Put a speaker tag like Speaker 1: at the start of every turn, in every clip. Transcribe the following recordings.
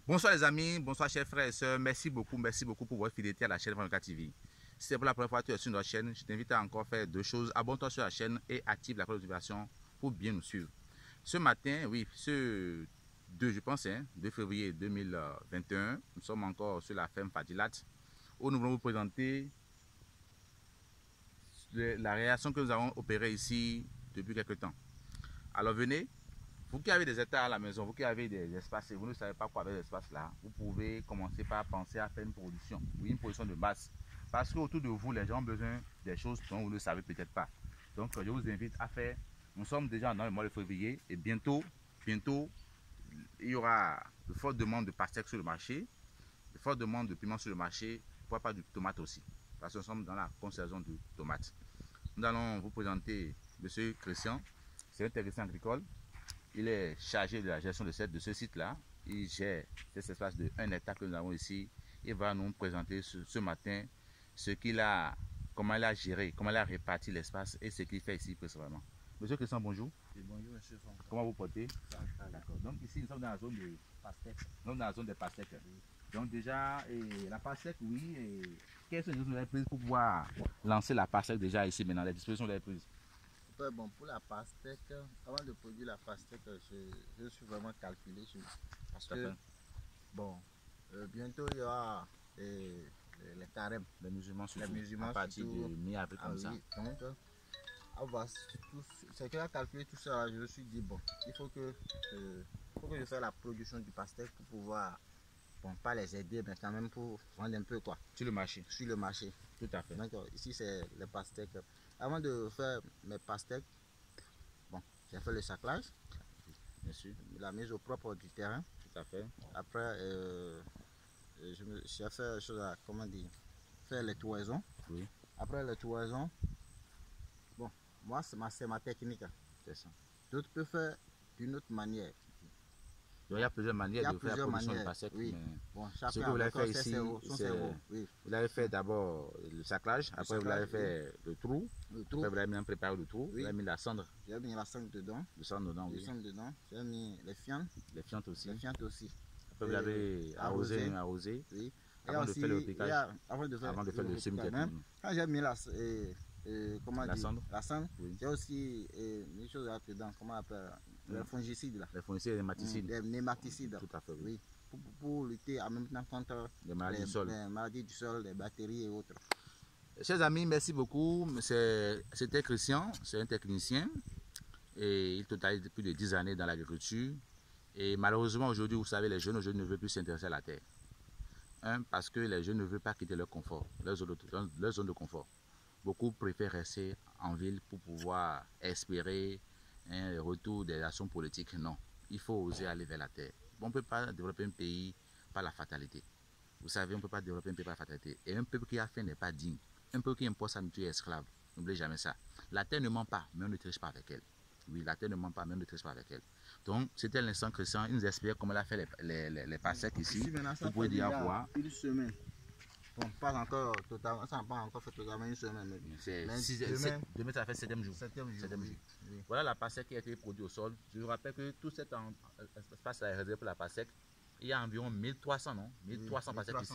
Speaker 1: Bonsoir les amis, bonsoir chers frères et sœurs, merci beaucoup pour votre fidélité à la chaîne Franca TV. Si c'est pour la première fois que tu es sur notre chaîne, je t'invite à encore faire deux choses. Abonne-toi sur la chaîne et active la cloche de notification pour bien nous suivre. Ce matin, oui, ce 2, je pense, 2 février 2021, nous sommes encore sur la ferme Fadilat, où nous voulons vous présenter la réaction que nous avons opérée ici depuis quelques temps. Alors venez. Vous qui avez des hectares à la maison, vous qui avez des espaces et vous ne savez pas quoi avec l'espace là, vous pouvez commencer par penser à faire une production, oui, une production de base. Parce qu'autour de vous, les gens ont besoin des choses dont vous ne savez peut-être pas. Donc, je vous invite à faire. Nous sommes déjà dans le mois de février et bientôt, il y aura de fortes demandes de pastèques sur le marché, de fortes demandes de piments sur le marché, pourquoi pas de tomates aussi. Parce que nous sommes dans la conservation de tomates. Nous allons vous présenter M. Christian, c'est un technicien agricole. Il est chargé de la gestion de ce site-là. Il gère cet espace de 1 hectare que nous avons ici. Il va nous présenter ce matin comment il a géré, comment il a réparti l'espace et ce qu'il fait ici précisément. Monsieur Christian, bonjour.
Speaker 2: Et bonjour, monsieur Franck.
Speaker 1: Comment vous portez?
Speaker 2: D'accord.
Speaker 1: Donc ici, nous sommes dans la zone de pastèques. Nous sommes dans la zone des pastèques.
Speaker 2: Oui.
Speaker 1: Donc déjà, la pastèque, oui. Quelles sont les choses que vous avez prises pour pouvoir lancer la pastèque déjà ici maintenant? Les dispositions que vous avez prises?
Speaker 2: Bon, pour la pastèque, avant de produire la pastèque, je suis vraiment calculé parce que, bon, bientôt il y aura les carèmes.
Speaker 1: Les musulmans,
Speaker 2: à
Speaker 1: partir de mi-avril comme ça.
Speaker 2: Oui. Donc, c'est que j'ai calculé tout ça, je me suis dit, bon, il faut que je fasse la production du pastèque pour pouvoir, bon, pas les aider, mais quand même pour vendre un peu quoi.
Speaker 1: Sur le marché.
Speaker 2: Sur le marché.
Speaker 1: Tout à fait.
Speaker 2: Donc, ici, c'est les pastèques. Avant de faire mes pastèques, bon, j'ai fait le saclage,
Speaker 1: bien sûr,
Speaker 2: la mise au propre du terrain.
Speaker 1: Tout à fait.
Speaker 2: Après, j'ai fait chose à, comment dire, faire les toisons.
Speaker 1: Oui.
Speaker 2: Après les toisons, bon, moi, c'est ma technique.
Speaker 1: C'est ça.
Speaker 2: D'autres peuvent faire d'une autre manière.
Speaker 1: Donc, il y a plusieurs manières de faire la production de pastèque.
Speaker 2: Oui. Bon,
Speaker 1: ce que vous l'avez fait ici,
Speaker 2: oui.
Speaker 1: Vous l'avez fait d'abord le saclage, après vous l'avez fait le trou, après vous l'avez bien préparé le trou, vous avez mis la cendre.
Speaker 2: J'ai mis la cendre dedans.
Speaker 1: Le cendre dedans, oui.
Speaker 2: J'ai mis les fientes.
Speaker 1: Les fientes aussi.
Speaker 2: Après
Speaker 1: vous l'avez arrosé.
Speaker 2: Oui.
Speaker 1: Avant de faire le piquage.
Speaker 2: Avant de faire
Speaker 1: le semi-terrain.
Speaker 2: Quand j'ai mis la
Speaker 1: cendre,
Speaker 2: oui. J'ai aussi une chose là-dedans, comment on appelle, les fongicides là.
Speaker 1: Les fongicides et les nématicides.
Speaker 2: Les nématicides.
Speaker 1: Tout à fait,
Speaker 2: oui. Pour lutter en même temps contre
Speaker 1: les maladies
Speaker 2: du sol, les bactéries et autres.
Speaker 1: Chers amis, merci beaucoup. C'était Christian, c'est un technicien et il totalise plus de 10 années dans l'agriculture. Et malheureusement aujourd'hui, vous savez, les jeunes aujourd'hui ne veulent plus s'intéresser à la terre. Parce que les jeunes ne veulent pas quitter leur confort, leur zone de confort. Beaucoup préfèrent rester en ville pour pouvoir espérer un retour des actions politiques. Non, il faut oser aller vers la terre. On ne peut pas développer un pays par la fatalité. Vous savez, on ne peut pas développer un pays par la fatalité. Et un peuple qui a faim n'est pas digne. Un peuple qui importe sa nourriture est esclave. N'oubliez jamais ça. La terre ne ment pas, mais on ne triche pas avec elle. Oui, la terre ne ment pas, mais on ne triche pas avec elle. Donc, c'était l'instant Christian. Il nous explique comment il a fait les pastèques ici.
Speaker 2: Vous pouvez dire voir. Une semaine. Bon, pas encore totalement, ça n'a pas encore fait totalement une semaine.
Speaker 1: Demain, ça fait 7e jour. 7e jour. Oui. Voilà la pastèque qui a été produite au sol. Je vous rappelle que tout cet espace est réservé pour la pastèque. Il y a environ 1300, non 1300 pastèques ici.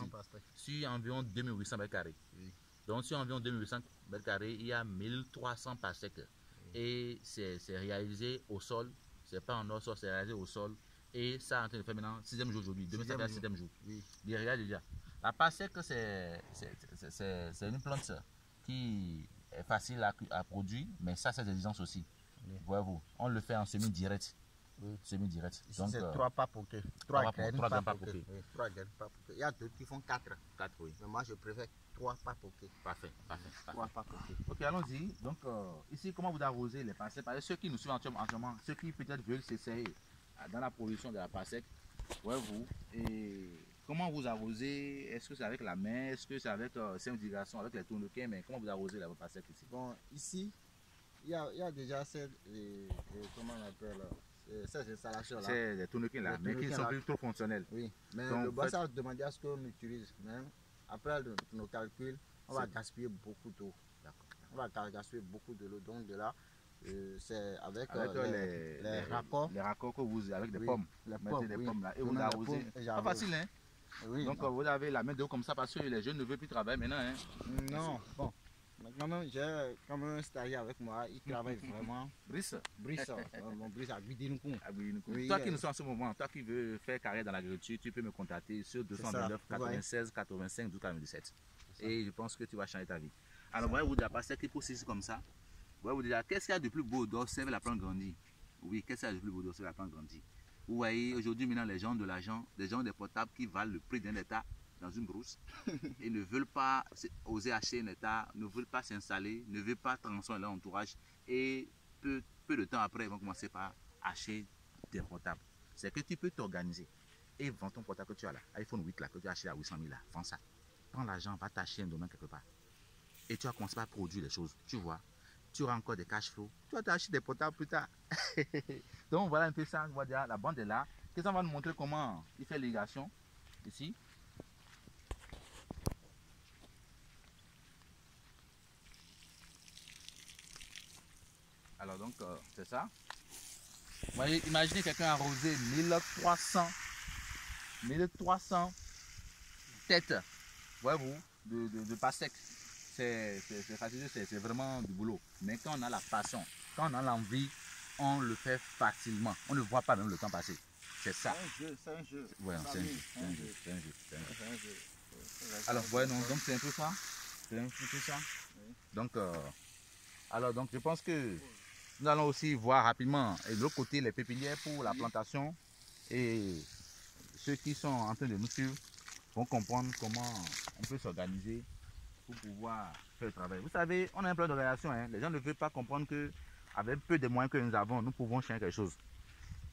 Speaker 1: Sur environ 2800 mètres carrés. Oui. Donc, sur environ 2800 mètres carrés, il y a 1300 pastèques. Oui. Et c'est réalisé au sol. C'est pas en or, c'est réalisé au sol. Et ça est en train de faire maintenant 6e jour aujourd'hui. Demain, ça fait 7e jour. Oui. Regardez déjà. La pastèque, c'est une plante qui est facile à produire, mais ça, c'est des exigences aussi. Oui. Voyez-vous, on le fait en semi-direct. Oui. Semi-direct.
Speaker 2: Donc, c'est 3 pas poqués. 3 graines pas poqués.
Speaker 1: Oui.
Speaker 2: 3 graines pas poqués. Il y a d'autres qui font 4.
Speaker 1: 4, oui.
Speaker 2: Mais moi, je préfère 3 pas poqués.
Speaker 1: Parfait.
Speaker 2: 3 pas poqués.
Speaker 1: Ok, allons-y. Donc, ici, comment vous arrosez les pastèques? Parce que ceux qui nous suivent en ce moment, ceux qui peut-être veulent s'essayer dans la production de la pastèque, voyez-vous, et comment vous arrosez? Est-ce que c'est avec la main? Est-ce que c'est avec irrigation, avec les tourniquets? Mais comment vous arrosez la pastèque ici?
Speaker 2: Bon, ici, il y a déjà comment on appelle ces installations-là.
Speaker 1: C'est des tourniquets là, mais qui sont plus trop fonctionnels.
Speaker 2: Oui, mais donc, le bois, ça va demander à ce qu'on utilise. Même après nos calculs, on va gaspiller beaucoup d'eau. On va gaspiller beaucoup de l'eau. Donc de là, C'est avec,
Speaker 1: les
Speaker 2: raccords.
Speaker 1: Les raccords que vous avec des
Speaker 2: Oui,
Speaker 1: pommes.
Speaker 2: les
Speaker 1: Vous mettez
Speaker 2: pommes,
Speaker 1: des
Speaker 2: oui.
Speaker 1: pommes là et
Speaker 2: Je
Speaker 1: vous
Speaker 2: mets les
Speaker 1: arrosez.
Speaker 2: pommes et
Speaker 1: Pas
Speaker 2: j'arrose.
Speaker 1: facile, hein?
Speaker 2: Oui,
Speaker 1: Donc vous avez la main de comme ça parce que les jeunes ne veulent plus travailler maintenant, hein?
Speaker 2: non, bon. Mais quand même, j'ai quand même un stagiaire avec moi, il travaille vraiment.
Speaker 1: Brice.
Speaker 2: Brice, mon Brice a guidé nous. Oui,
Speaker 1: Toi qui nous sommes en ce moment, toi qui veux faire carrière dans l'agriculture, tu peux me contacter sur 229 96 85 12 97. Et je pense que tu vas changer ta vie. Alors, voyez-vous, la pasteur qui pousse ici comme ça. Voyez-vous déjà, qu'est-ce qu'il y a de plus beau d'observer la plante grandir? Oui, qu'est-ce qu'il y a de plus beau d'observer la plante grandir? Vous voyez, aujourd'hui, maintenant, les gens de l'argent, des gens des portables qui valent le prix d'un hectare dans une brousse, et ne veulent pas oser acheter un hectare, ne veulent pas s'installer, ne veulent pas transformer leur entourage, et peu de temps après, ils vont commencer par acheter des portables. C'est que tu peux t'organiser et vendre ton portable que tu as là, iPhone 8 là, que tu as acheté à 800 000 là, vends ça. Prends l'argent, va t'acheter un domaine quelque part. Et tu vas commencer par produire les choses, tu vois. Tu auras encore des cash flow, tu vas t'acheter des portables plus tard. Donc voilà un peu ça, voilà, la bande est là. Qu'est-ce qu'on va nous montrer comment il fait l'irrigation ici. Alors donc c'est ça. Vous voyez, imaginez quelqu'un arrosé 1300 têtes, voyez-vous, de pastèques. C'est vraiment du boulot. Mais quand on a la passion, quand on a l'envie, on le fait facilement. On ne voit pas même le temps passer. C'est ça.
Speaker 2: C'est un jeu.
Speaker 1: Ouais, c'est un jeu. Alors, ouais, non, donc c'est un peu ça. C'est un peu ça. Oui. Donc, alors, donc, je pense que nous allons aussi voir rapidement et de l'autre côté les pépinières pour la plantation. Et ceux qui sont en train de nous suivre vont comprendre comment on peut s'organiser pour pouvoir faire le travail. Vous savez, on a un plan d'organisation. Hein. Les gens ne veulent pas comprendre qu'avec peu de moyens que nous avons, nous pouvons changer quelque chose.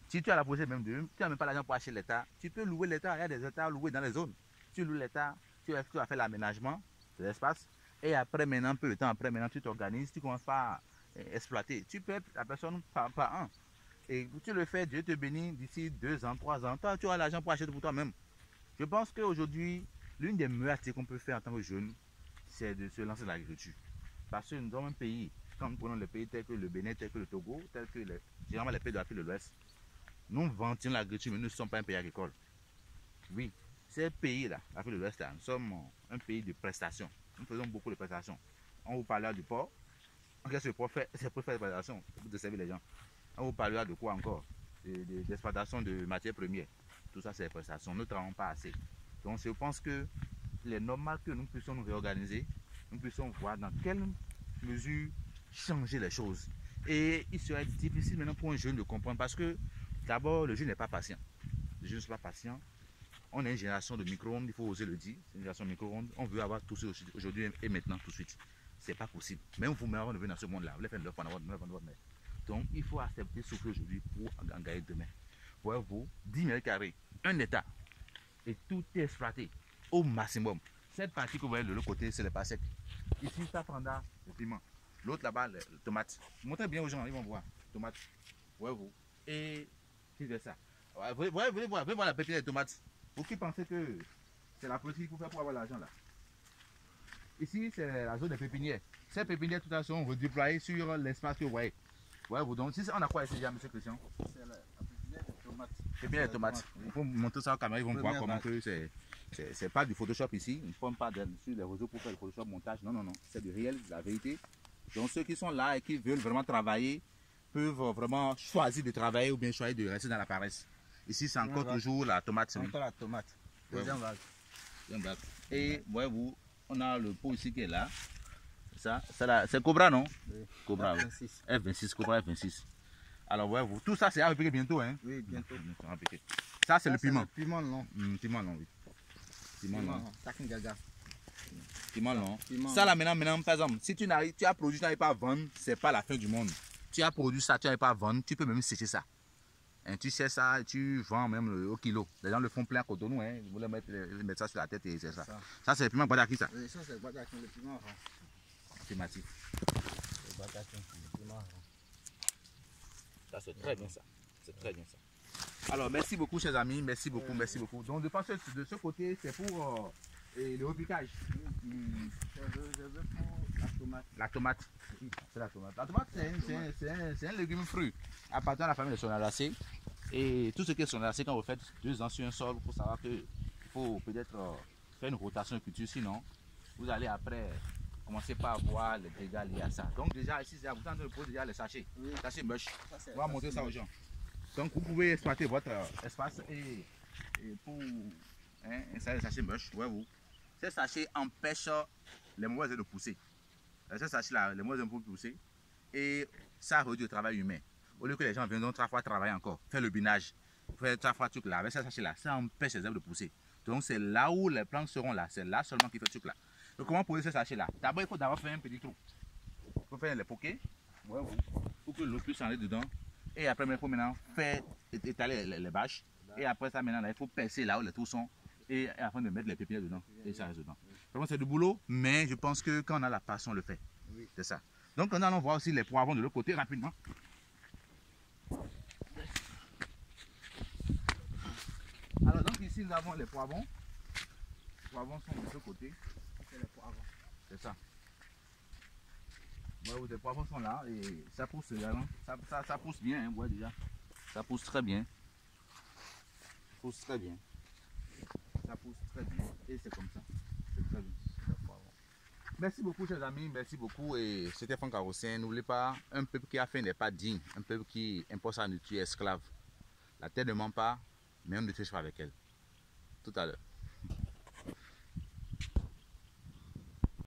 Speaker 1: Si tu as la possibilité même tu n'as même pas l'argent pour acheter l'État, tu peux louer l'État. Il y a des États loués dans les zones. Tu loues l'État, tu vas faire l'aménagement de l'espace. Et après, maintenant, peu de temps après, maintenant, tu t'organises, tu commences à exploiter. Tu peux être la personne par un. Et tu le fais, Dieu te bénit d'ici 2 ans, 3 ans. Toi, tu auras l'argent pour acheter pour toi-même. Je pense qu'aujourd'hui, l'une des meilleures activités qu'on peut faire en tant que jeune, c'est de se lancer dans l'agriculture. Parce que nous avons un pays, quand nous prenons les pays tels que le Bénin, tels que le Togo, tels que généralement les pays de l'Afrique de l'Ouest, nous vantons l'agriculture, mais nous ne sommes pas un pays agricole. Oui, ces pays-là, l'Afrique de l'Ouest, nous sommes un pays de prestations. Nous faisons beaucoup de prestations. On vous parlera du port. Qu'est-ce que le port fait? C'est pour faire des prestations, pour desservir les gens. On vous parlera de quoi encore? D'exploitation de matières premières. Tout ça, c'est des prestations. Nous ne travaillons pas assez. Donc, je pense qu'il est normal que nous puissions nous réorganiser. Nous puissions voir dans quelle mesure changer les choses. Et il serait difficile maintenant pour un jeune de comprendre parce que d'abord, le jeune n'est pas patient. Le jeune n'est pas patient. On est une génération de micro-ondes, il faut oser le dire. C'est une génération de micro-ondes. On veut avoir tout ça aujourd'hui et maintenant, tout de suite. C'est pas possible. Même vous-même, on venir dans ce monde-là. Vous voulez faire de l'œuf pendant votre mère. Donc, il faut accepter de souffrir aujourd'hui pour en gagner demain. Voyez-vous, 10 mètres carrés, un état, et tout est exploité au maximum. Cette partie que vous voyez de l'autre côté, c'est les passecs. Ici, ça prendra le piment. L'autre là-bas, les tomates. Montrez bien aux gens, ils vont voir. Tomates. Voyez-vous. Et c'est de ça. Vous voulez voir la pépinière des tomates. Vous qui pensez que c'est la politique qu'il faut faire pour avoir l'argent là. Ici, c'est la zone des pépinières. Ces pépinières, tout à l'heure, on veut déployer sur l'espace que vous voyez. Voyez-vous, donc, on a quoi ici déjà, monsieur Christian?
Speaker 2: C'est la pépinière des tomates.
Speaker 1: Pépinière des tomates. Il faut montrer ça aux caméras, ils vont voir comment que c'est pas du Photoshop ici. Ils ne font pas sur les réseaux pour faire le Photoshop montage. Non, non, non. C'est du réel, de la vérité. Donc, ceux qui sont là et qui veulent vraiment travailler peuvent vraiment choisir de travailler ou bien choisir de rester dans la paresse. Ici, c'est encore toujours la tomate.
Speaker 2: Encore la tomate. Deuxième vague.
Speaker 1: Et voyez-vous, on a le pot ici qui est là. Ça, c'est Cobra, non?
Speaker 2: Oui.
Speaker 1: Cobra, F26. F26, Cobra F26. Alors, voyez-vous, tout ça, c'est à répliquer bientôt. Hein?
Speaker 2: Oui, bientôt.
Speaker 1: Ça, c'est le piment.
Speaker 2: Le piment long.
Speaker 1: Piment long, oui. Piment long.
Speaker 2: Piment long.
Speaker 1: Ça, là, maintenant, par exemple, si tu as produit, tu n'arrives pas à vendre, c'est pas la fin du monde. Tu as produit ça, tu n'arrives pas à vendre, tu peux même sécher ça. Hein, tu sais ça, tu vends même au kilo. Les gens le font plein à Cotonou, hein. Ils voulaient mettre ça sur la tête et c'est ça. Ça, c'est le piment Guadaki, ça.
Speaker 2: Oui, ça, c'est Guadaki, le piment rond.
Speaker 1: C'est massif.
Speaker 2: C'est Guadaki, le piment rond.
Speaker 1: Ça, c'est très bien ça. C'est très bien ça. Alors, merci beaucoup, chers amis. Merci beaucoup, merci beaucoup. Donc, je pense que de ce côté, c'est pour Et le repiquage.
Speaker 2: Je veux pour la tomate.
Speaker 1: La tomate. C'est la tomate. La tomate, c'est un légume fruit appartenant à la famille des Solanaceae. Et tout ce qui est Solanaceae, quand vous faites 2 ans sur un sol, il faut savoir qu'il faut peut-être faire une rotation de culture. Sinon, vous allez après commencer par voir les dégâts liés à ça. Donc déjà, ici, vous êtes en train de poser déjà les sachets.
Speaker 2: Oui.
Speaker 1: Sachets moche.
Speaker 2: Ça,
Speaker 1: On va montrer ça aux gens. Donc vous pouvez exploiter votre espace et pour installer les sachets moche, voyez-vous. Ces sachets empêchent les mauvaises herbes de pousser. Ces sachets-là, les mauvaises herbes peuvent pousser et ça réduit le travail humain. Au lieu que les gens viennent 3 fois travailler encore, faire le binage, faire 3 fois truc là, avec ces sachets-là, ça empêche les herbes de pousser. Donc c'est là où les plantes seront là, c'est là seulement qu'il fait ce truc là. Donc comment poser ces sachets-là? D'abord, il faut d'abord faire un petit trou. Il faut faire les poquets, pour que l'eau puisse aller dedans. Et après, il faut maintenant faire étaler les bâches. Et après ça, maintenant, là, il faut percer là où les trous sont. Et afin de mettre les pépinières dedans. Et ça reste dedans. Vraiment, c'est du boulot, mais je pense que quand on a la passion, on le fait.
Speaker 2: Oui.
Speaker 1: C'est ça. Donc, nous allons voir aussi les poivrons de l'autre côté rapidement. Alors, donc ici, nous avons les poivrons. Les poivrons sont de ce côté.
Speaker 2: C'est les poivrons.
Speaker 1: C'est ça. Ouais, les poivrons sont là et ça pousse également. Ça pousse bien, hein, vous voyez déjà. Ça pousse très bien. Ça pousse très bien. Ça pousse très bien. Et c'est comme ça. C'est très bien. Merci beaucoup, chers amis. Merci beaucoup. Et c'était Franck Carossin. N'oubliez pas, un peuple qui a faim n'est pas digne. Un peuple qui impose sa nourriture esclave. La terre ne ment pas, mais on ne triche pas avec elle. Tout à l'heure.